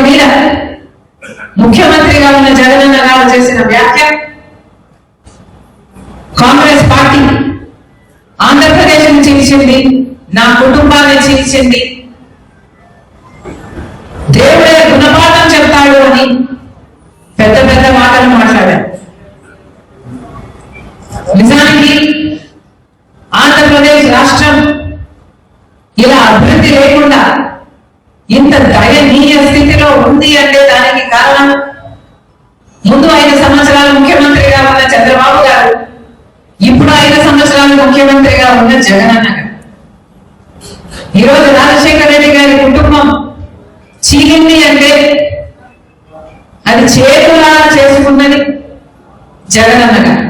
మీద ముఖ్యమంత్రిగా ఉన్న జగనన్న గారు చేసిన వ్యాఖ్య కాంగ్రెస్ పార్టీ ఆంధ్రప్రదేశ్ని చీల్చింది, నా కుటుంబాన్ని చీల్చింది, దేవుడే గుణపాఠం చెప్తాడు అని పెద్ద పెద్ద మాటలు మాట్లాడారు. నిజానికి ఆంధ్రప్రదేశ్ రాష్ట్రం ఇలా అభివృద్ధి లేకుండా ఇంత దయనీయ స్థితిలో ఉంది అంటే దానికి కారణం ముందు 5 సంవత్సరాలు ముఖ్యమంత్రిగా ఉన్న చంద్రబాబు గారు, ఇప్పుడు 5 సంవత్సరాలు ముఖ్యమంత్రిగా ఉన్న జగనన్న గారు. ఈరోజు రాజశేఖర రెడ్డి గారి కుటుంబం చీలింది అంటే అది చేతులా చేసుకున్నది జగనన్న గారు.